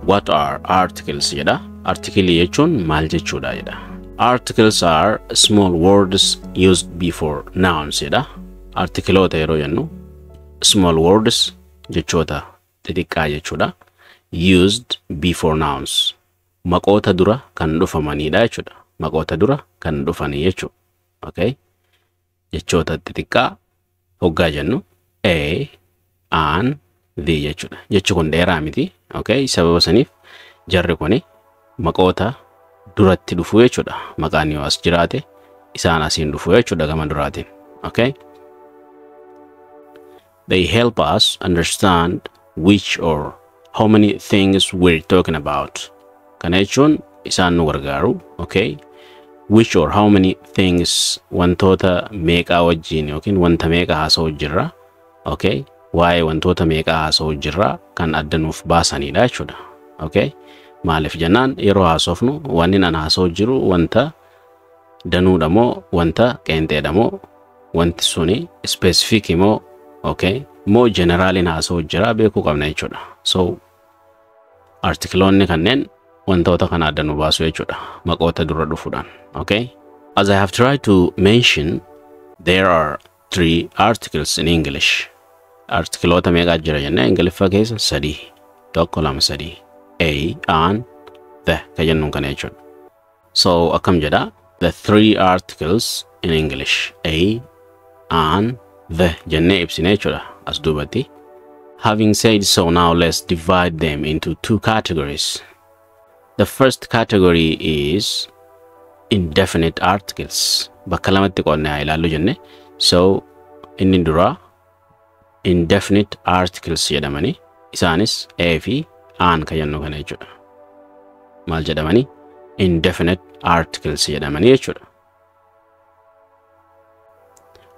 what are articles jedha. Article jechuun maal jechuudha jedha. Articles are small words used before nouns jedha. Article yeroo jennu small words jechoota xixiqqaa jechuudha. Used before nouns. Maqoota dura kan dhufamanidha jechuudha. Maqoota dura kan dhufanii jechuudha. Okay? Jechoota xixiqqaa hoggaa jennu a, an, the jechuudha. Jechi kun dheeraa miti. Okay? Sababa saniif jarri kuni maqoota duratti dhufu jechuudha. Maqaan yoo as jiraate isaan asiin dhufu jechuudha gama duraatiin. Okay? They help us understand which or how many things we're talking about. Kana jechuun isaan nu gargaaru. Okay? Which or how many things wantoota meeqaa wajjin yookiin wanta meeqa haasa'u jirra. Okay? Waa'ee wantoota meeqa haasa'u jirra kan adda nuuf baasanidha jechuudha. Okay? Maaliif jennaan yeroo haasofnu wanni an haasa'u jiru wanta danuudha moo wanta qeenxeedha moo wanti suni specific moo okay moo generalin haasa'u jira beekuu qabna jechuudha. So artikloonni kanneen wantoota kana adda nu baasu jechuudha maqoota dura dhufuudhaan. Okay? As I have tried to mention, there are 3 articles in English. Artikloota meeqa jira jenna Ingiliffa keessa 3. Tokko lama 3. A, an, the ka jennuun kana jechuudha. So akkam jedha the 3 articles in English. A, an, the jennee ibsine jechuudha as duubatti. Having said so, now let's divide them into 2 categories. The first category is indefinite articles. Bakka lamatti qoodnee haa ilaallu jenne. So inni dura indefinite articles jedhamani. Isaanis a fi an ka jennu kana jechuudha. Maal jedhamani? Indefinite articles jedhamani jechuudha.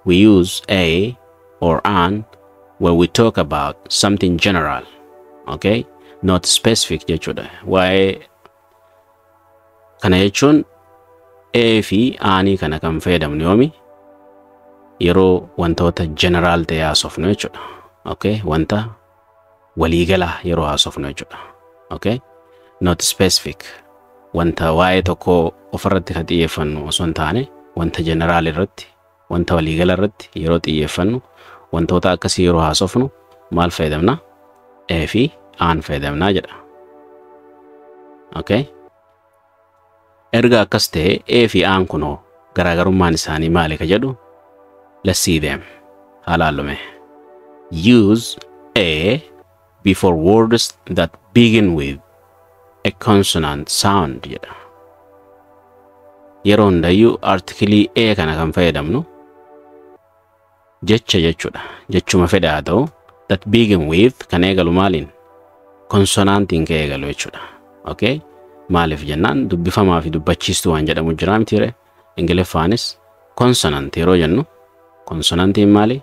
We use a or an when we talk about something general. Okay? Not specific jechuudha. Waa'ee kana jechuun a fi ani kana kan fayyadamnu yoomi yeroo wantoota general ta'e haasofnu jechuudha. Okay? Wanta waliigala yeroo haasofnu jechuudha. Okay? Not specific. Wanta waa'ee tokko ofirratti kan xiyyeeffannu osoo hin taane wanta general irratti wanta waliigala irratti yeroo xiyyeeffannu wantoota akkasii yeroo haasofnu maal fayyadamna? A fi an fayyadamna jedha. Okay? Erga akkas ta'e a fi an kunoo garaagarummaan isaanii maali ka jedhu? Let's see them. Halaalume. Use a before words that begin with a consonant sound jedha. Yeroo hundayyuu artiklii a kana kan fayyadamnu jecha jechuudha. Jechuma fedhe haa ta'u that begin with kan eegalu maaliin? Consonantiin ka eegalu jechuudha. Okay? Maaliif jennaan dubbifamaa fi dubbachiistuu waan jedhamu jira mitiire. Ingiliffaanis consonant yeroo jennu consonantiin maali?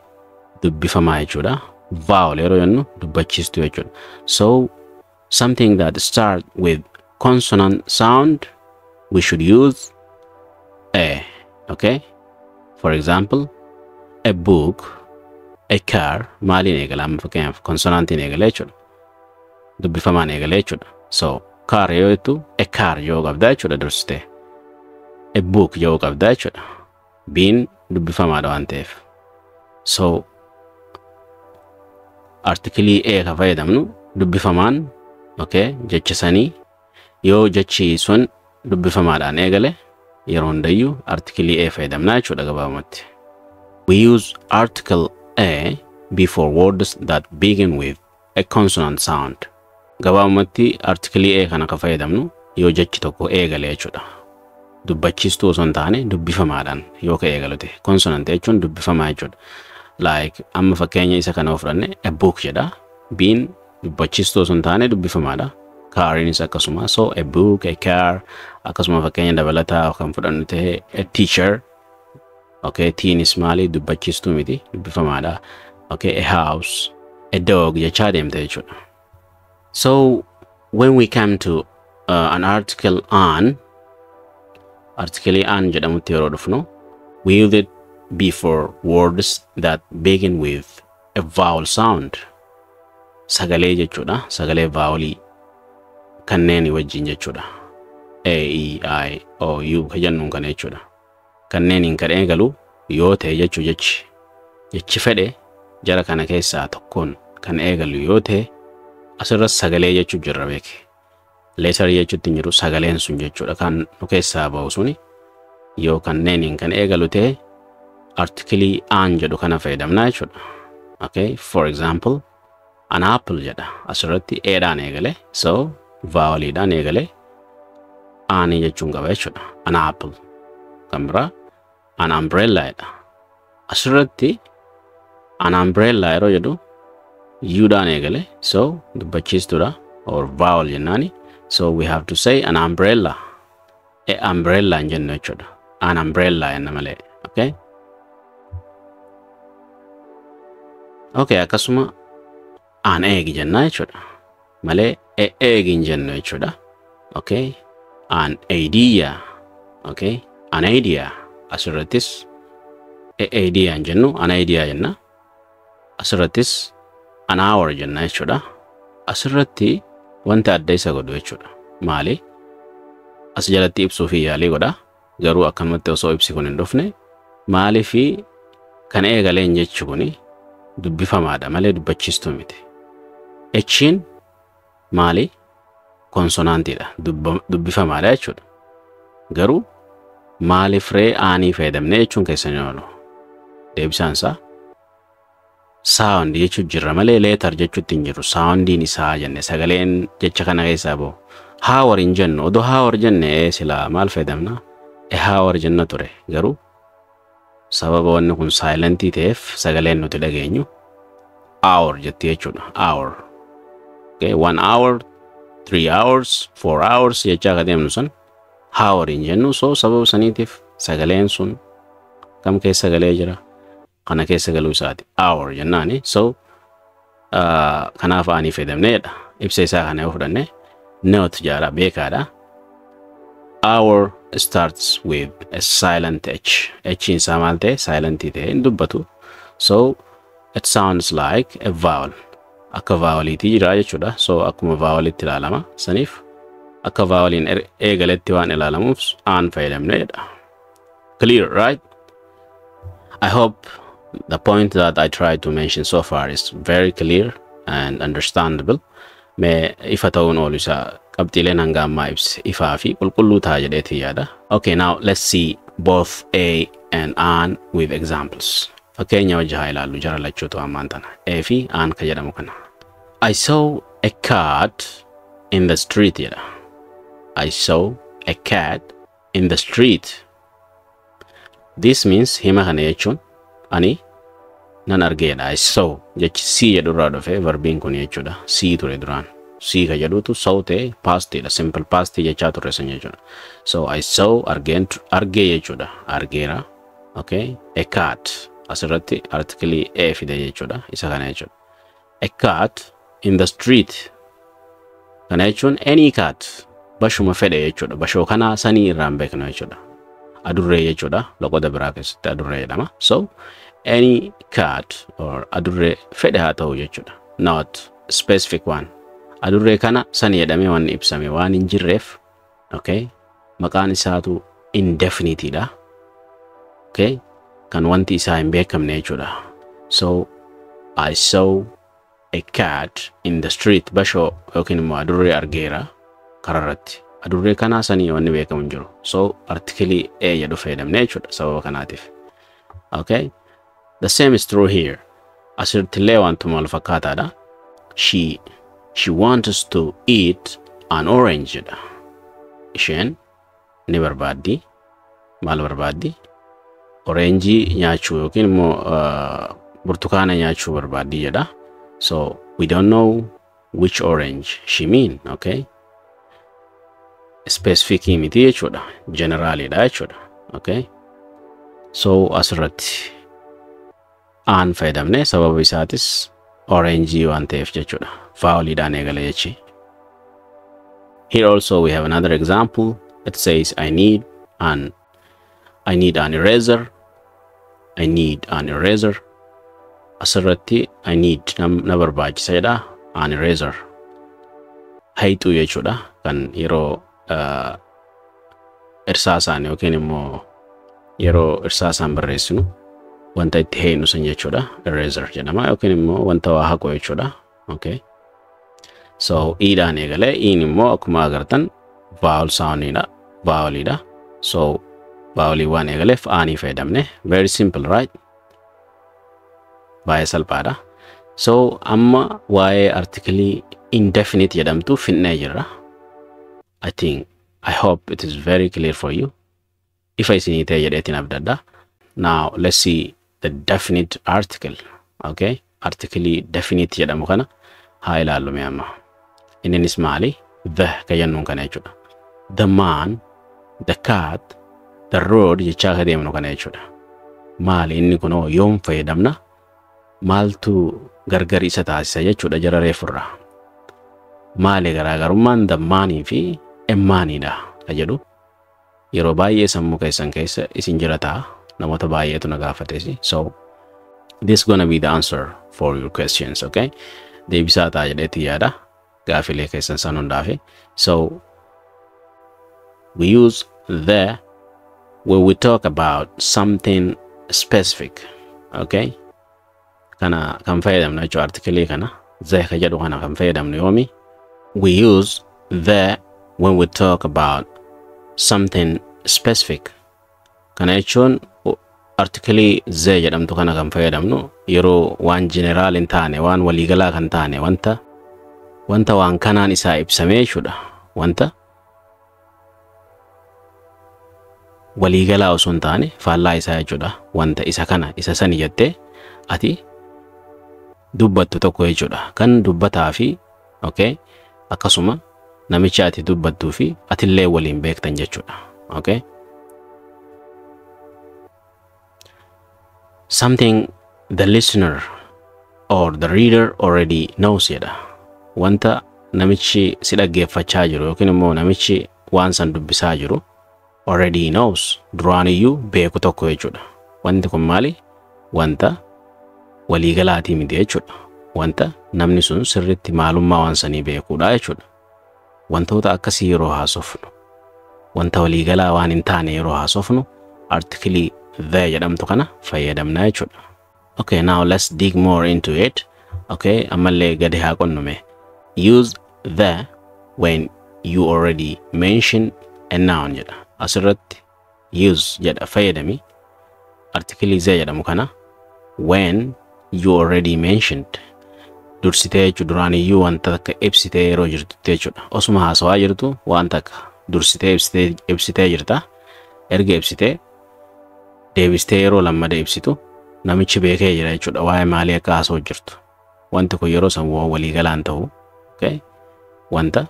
Dubbifamaa jechuudha. Vowel yeroo jennu dubbachiistuu jechuudha. So something that starts with consonant sound we should use a. Okay? For example, a book, a car, maaliin eegala amma fakkeenyaaf consonantiin eegala jechuudha. Dubbifamaan eegala jechuudha. So car yoo jettu a car yoo qabda jechuudha dursitee. A book yoo qabda jechuudha. Biin dubbifamaadha waan ta'eef. So artiklii a ka fayyadamnu dubbifamaan okay jecha sanii yoo jechi sun dubbifamaadhaan eegale yeroo hundayyuu artiklii a fayyadamna jechuudha gabaabumatti. We use article a before words that begin with a consonant sound. Gabaabumatti artiklii a kana ka fayyadamnu yoo jechi tokko eegale jechuudha. Dubbachiistuu osoo hin taane dubbifamaadhaan yoo ka eegalute consonant jechuun dubbifamaa jechuudha. Like amma fakkeenya isa kana ofranne a book jedha. Biin dubbachiistuu osoo hin taane dubbifamaadha. Carinis akkasuma. So a book, a car, akkasuma fakkeenya dabalataa kan fudhannu ta'e a teacher. Okay, tiinis maali dubbachiistuu miti dubbifamaadha. Okay, a house, a dog jechaa deemte jechuudha. So when we come to an article an jedhamutti yeroo dhufnu we use it before words that begin with a vowel sound. Sagalee jechuudha. Sagalee vowelii kanneeni wajjin jechuudha. A, E, I, O, U ka jennuun kana jechuudha. Kanneeniin kan eegalu yoo ta'e jechuu jechi fedhe jara kana keessaa tokkoon kan eegalu yoo ta'e asirra sagalee jechuu jirra beeke. Leetar jechuutti jiru sagaleen sun jechuudha kan nu keessaa ba'u suni yoo kanneeniin kan eegalu ta'e artikelii aan jedhu kana fayyadamna jechuudha. Okay, for example, an apple jedha asirratti eedhaan eegale, so voweliidhaan eegale aanii jechuun qaba jechuudha. An apple kan biraa an umbrella jedha asirratti an umbrella yeroo jedhu uudhaan eegale, so dubbachiistuudha or vowel jennaani. So we have to say an umbrella. Umbrella in jennu jechuudha. An umbrella jenna malee. Okay. Okay, akkasuma an egg jenna jechuudha. Malee egg hin jennu jechuudha. Okay. An idea. Okay. An idea. Asirrattis idea hin jennu an idea jenna. Asirrattis an hour jenna jechuudha. Asirratti wanta adda isa godhu jechuudha. Maali? As jalatti ibsuu fi yaalii godha. Garuu akkanumatti osoo ibsi kun hin dhufne maali fi kan eegaleen jechu kuni dubbifamaadha malee dubbachiistuu miti. Echiin maali? Konsonaantiidha. Dubbifamaadha jechuudha. Garuu maaliif ree aanii fayyadamne jechuun keessan oolu. Deebisaan isaa sound jechuu jirra malee leetar jechuutti hin jiru. Soundiin isaa jenne sagaleen jecha kana keessaa ba'u. Hour hin jennu. Odoo hour jenne sila maal fayyadamna? Hour jenna ture. Garuu sababa wanni kun saayilentii ta'eef sagaleen nuti dhageenyu hour jetti jechuudha. Hour. Okay, 1 hour, 3 hours, 4 hours jechaa ka deemnu san hour hin jennu. So sababa saniitiif sagaleen sun kam keessa galee jira? Kana keessa galuu isaati. Hour jennaani. So kanaaf aanii fayyadamneedha. Ibsa isaa kana yoo fudhanne note jaara beekaadha. Hour starts with a silent H. H in isaa maal ta'e silent ta'e hin dubbatu. So it sounds like a vowel. Akka voweliitii jira jechuudha. So akkuma vowelitti ilaalama saniif akka voweliin eegaletti waan ilaalamuuf aan fayyadamneedha. Clear, right? I hope the point that I tried to mention so far is very clear and understandable. Me ifa ta'uun oolu isaa qabxiileen hanga ammaa ibse ifaa fi qulqulluu ta'a jedheeti yaada. Okay, now let's see both A and an with examples. Fakkeenya wajji haa ilaallu jara lachuutu ammaan tana. A fi an ka jedhamu kana. I saw a cat in the street jedha. I saw a cat in the street. This means hima kana jechuun ani nan argeedha. I saw jechi see jedhurraa dhufe verbiin kun jechuudha. See ture duraan. See ka jedhutu saw ta'e pastidha. Simple past jechaa turre san jechuudha. So I saw argee jechuudha. Argeera. Okay. A cat. Asirratti artikelii A fide jechuudha. Isa kana jechuudha. A cat in the street. Kana jechuun any cat. Bashuma fedhe jechuudha. Bashoo kana sanii irraan beekna jechuudha. Adurree jechuudha. Loqoda biraa keessatti adurree jedhama. So any cat or adurree fedhe haa ta'u jechuudha. Not specific one. Adurree kana sanii jedhamee waan ibsame waan hin jirreef. Okay. Maqaan isaatu indefiniteedha. Okay. Kan wanti isaa hin beekamne jechuudha. So I saw a cat in the street. Bashoo yookiin immoo adurree argeera kararratti. Adurree kana sanii wanni beekamu hin jiru. So artikelii A jedhu fayyadamne jechuudha sababa kanaatiif. Okay. The same is true here. Asirtillee wantuma wal fakkaataadha. She wants to eat an orange jedha. Isheen ni barbaaddi. Maal barbaaddi? Orange nyaachuu yookiin immoo burtukaana nyaachuu barbaaddi jedha. So we don't know which orange she mean. Okay. Specific miti jechuudha. Generalidha jechuudha. Okay. So asirratti aan fayyadamne sababa isaatis orange waan ta'eef jechuudha. Vowelidhaan eegale jechi. Here also we have another example. It says I need an eraser. I need an eraser. Asirratti I need na barbaachisa jedha. An eraser. Hayxuu jechuudha. kan yeroo irsaasaan yookiin immoo yeroo irsaasaan barreessinu wanta itti heenu san jechuudha. Eraser jedhama yookiin immoo wanta waa haqu jechuudha. Okay. So i'dhaan eegalee i'in immoo akkuma agartan vowel soundidha. Vowelidha. So vowel waan eegaleef aanii fayyadamne. Very simple, right? Baay'ee salphaadha. So amma waa'ee article indefinite jedhamtu finnee jirra. I hope it is very clear for you. If I see it abdada. Now let's see the definite article. Okay? Article definite jedhamu kana haa ilaallu mee amma. Innis maali? The kayannuun kana jechuudha. The man, the cat, the road jechaa ka deemnu kana jechuudha. Maali inni kunoo yoom fayyadamna? Maaltu gargar isa taasisa jechuudha jara reefurraa. Maali garaagarummaan the maanii fi emmaaniidha ka jedhu. Yeroo baay'ee sammuu keessan keessa isin jiraata namoota baay'eetu na gaafatesi. So this is gonna be the answer for your questions, okay? Deebisaa ta'a jedheeti yaada gaafilee keessan san hundaafi. So we use the when we talk about something specific, okay? Kana kan fayyadamnu jechuudha article kana the ka jedhu kana kan fayyadamnu yoomi. We use the when we talk about something specific. Kana jechuun article the jedhamtu kana kan fayyadamnu yeroo waan general hin taane waan waliigalaa kan taane wanta waan kanaan isaa ibsamee jechuudha. Wanta waliigalaa osoo hin taane faallaa isaa jechuudha. Wanta isa kana isa sani jettee ati dubbattu tokko jechuudha. Kan dubbataa fi okay akkasuma namicha ati dubbattuu fi atillee waliin beektan jechuudha. Okay? Something the listener or the reader already knows jedha. Wanta namichi si dhaggeeffachaa jiru yookiin immoo namichi waan san dubbisaa jiru already knows, duraaniyyuu beeku tokko jechuudha. Wanti kun maali? Wanta waliigalaatii miti jechuudha. Wanta namni sun sirriitti maalummaa waan sanii beekuudha jechuudha. Wantoota akkasii yeroo haasofnu wanta waliigalaa waan hin taane yeroo haasofnu article the jedhamtu kana fayyadamna jechuudha. Okay, now let's dig more into it. Okay, ammallee gadi haa qonnume. Use the when you already mentioned a noun jedha. Asirratti use jedha fayyadami article the jedhamu kana when you already mentioned dursitee jechuudha. Duraaniyyuu wanta akka ibsitee yeroo jirtutti jechuudha. Osuma haasawaa jirtu wanta akka dursitee ibsitee jirta. Erga ibsitee deebistee yeroo lammada ibsitu namichi beekee jira jechuudha. Waa'ee maalii akka haasawaa jirtu. Wanti kun yeroo san waliigalaan ta'u. Okay? Wanta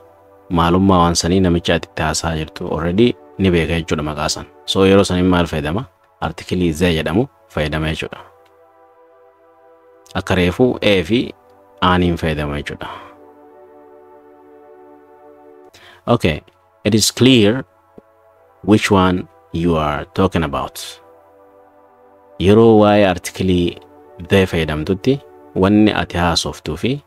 maalummaa waan sanii namicha ati haasawaa jirtu already ni beeka jechuudha maqaa san. So yeroo san maal fayyadama? Article the jedhamu fayyadama jechuudha. Akka reefu e fi aaniin fayyadama jechuudha. Okay, it is clear which one you are talking about. Yeroo waa'ee article the fayyadamtutti wanni ati haasoftuu fi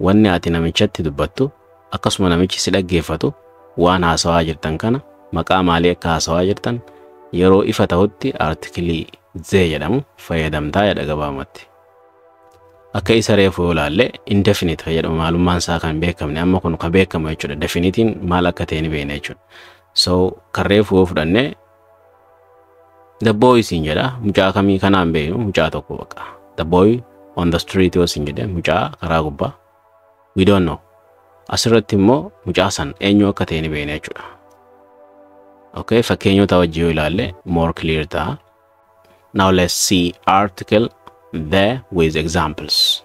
wanni ati namichatti dubbattu akkasuma namichi si dhaggeeffatu waan haasawaa jirtan kana maqaa maalii akka haasawaa jirtan yeroo ifa ta'utti article the jedhamu fayyadamtaa jedha gabaabumatti. Akka isa reefu yoo ilaalle indefinite fayyadamu maalummaan isaa kan beekamne amma kun ka beekamu jechuudha. Definitiin maal akka ta'e ni beekna jechuudha. So kan reefu yoo fudhanne the boy siin jedha. Mucaa kamii kanaan beeknu mucaa tokko baqa. The boy on the street yoo siin jedhe mucaa karaa gubbaa. We don't know. Asirratti immoo mucaa san eenyu akka ta'e ni beekna jechuudha. Okay, fakkeenyota wajjin yoo ilaalle more clear ta'a. Now let's see article the with examples.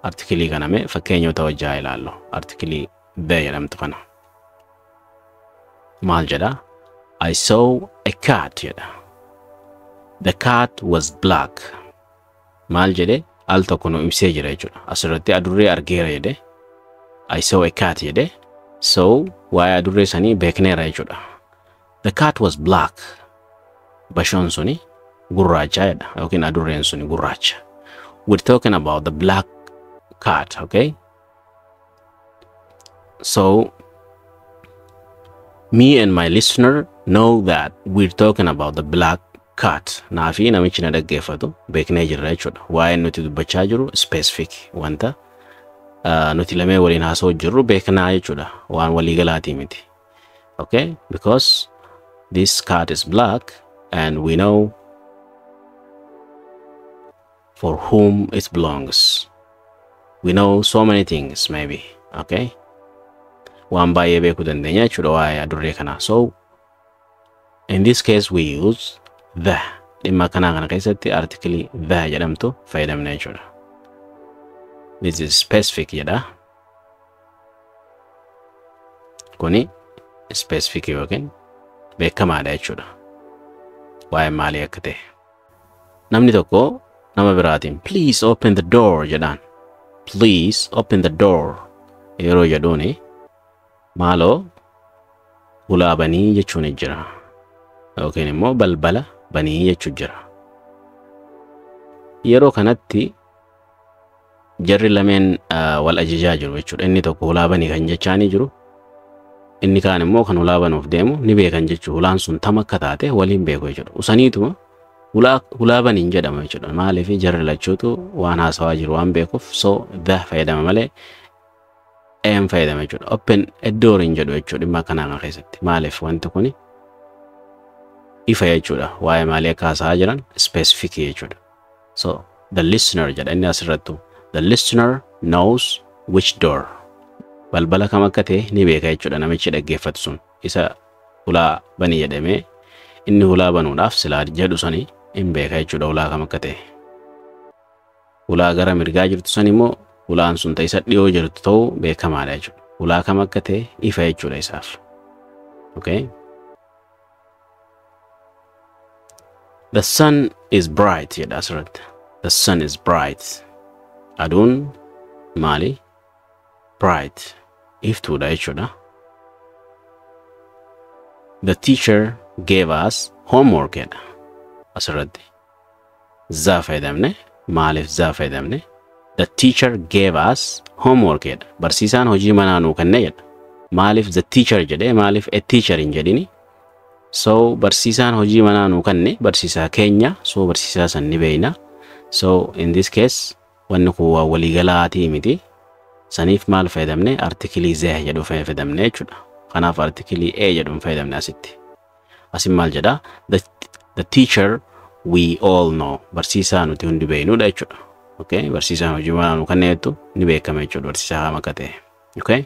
Article kana me fakkeenyota wajjin ilaallu. Article the jedhamtu kana. Maal jedha? I saw a cat jedha. The cat was black. Maal jedhe? Al tokko nu ibsee jira jechuudha. Asirratti adurree argeera jedhe. I saw a cat jedhe. So waa'ee adurree sanii beekneera jechuudha. The cat was black. Bashoon suni gurraacha jedha. Yookiin adurreen suni gurraacha. We're talking about the black cat, okay? So Me and my listener know that we're talking about the black cat. Naafi namichi na dhaggeeffatu beeknee jirra jechuudha. Waa'ee nuti dubbachaa jiru specific wanta nuti lamee waliin haasa'u jirru beeknaa jechuudha. Waan walii galaatii miti. Okay? Because this cat is black and we know for whom it belongs. We know so many things maybe. Okay? Waan baay'ee beekuu dandeenya jechuudha waa'ee adurree kana. So in this case we use the. Dhimma kana keessatti article the jedhamtu fayyadamna jechuudha. This is specific jedha. Kuni specific yookiin beekamaadha jechuudha. Waa'ee maalii akka ta'e. Namni tokko nama biraatiin please open the door jedhaan. Please open the door yeroo jedhuuni maaloo ulaa banii jechuun jira. Yookiin immoo balbala banii jechuun jira. Yeroo kanatti jarri lameen wal ajajaa jiru jechuudha. Inni tokko ulaa banii kan jechaanii jiru. Inni kaan immoo kan ulaa banuuf deemu ni beekan jechuudha. Ulaan sun tam akka taate waliin beeku jechuudha. Usaniituma ulaa banii jedhama jechuudha. Maaliif jarri lachuutu waan haasawaa jiru waan beekuuf so the fayyadama malee am fayyadama jechuudha. Open a door hin jedhu jechuudha dhimma kanaa keessatti. Maaliif wanti kuni ifa jechuudha. Waa'ee maalii akka haasawaa jiran specific jechuudha. So the listener jedha inni asirrattu. The listener knows which door. Balbala kam akka ta'e ni beeka jechuudha namichi dhaggeeffatu sun. Isa ulaa banii jedhamee inni ulaa banuudhaaf silaa jedhu sanii hin beeka jechuudha ulaa kam akka ta'e. Ulaa gara mirgaa jirtu san immoo ulaan sun ta'isa dhiyoo jirtu ta'uu beekamaadha jechuudha. Ulaa kam akka ta'e ifa jechuudha isaaf. Okay? The sun is bright jedha asirratti. The sun is bright. Aduun maali? Bright. Iftuudha jechuudha. The teacher gave us homework jedha asirratti. Zaa fayyadamne maaliif zaa fayyadamne? The teacher gave us homework jedha. Barsiisaan hojii manaa nuu kenne jedha. Maaliif the teacher jedhee maaliif a teacher hin jedhini? So barsiisaan hojii manaa nuu kenne barsiisaa keenya. So barsiisaa san ni beeyna. So in this case wanni kun waa waliigalaatii miti. Saniif maal fayyadamne article zee jedhu fayyadamne jechuudha. Kanaaf article a jedhu fayyadamne asitti. Asin maal jedha? The teacher we all know. Barsiisaa nuti hundi beeynuudha jechuudha. Okay? Barsiisaan hojii manaa nuu kenne jettu ni beekama jechuudha barsiisaa kam akka ta'e. Okay?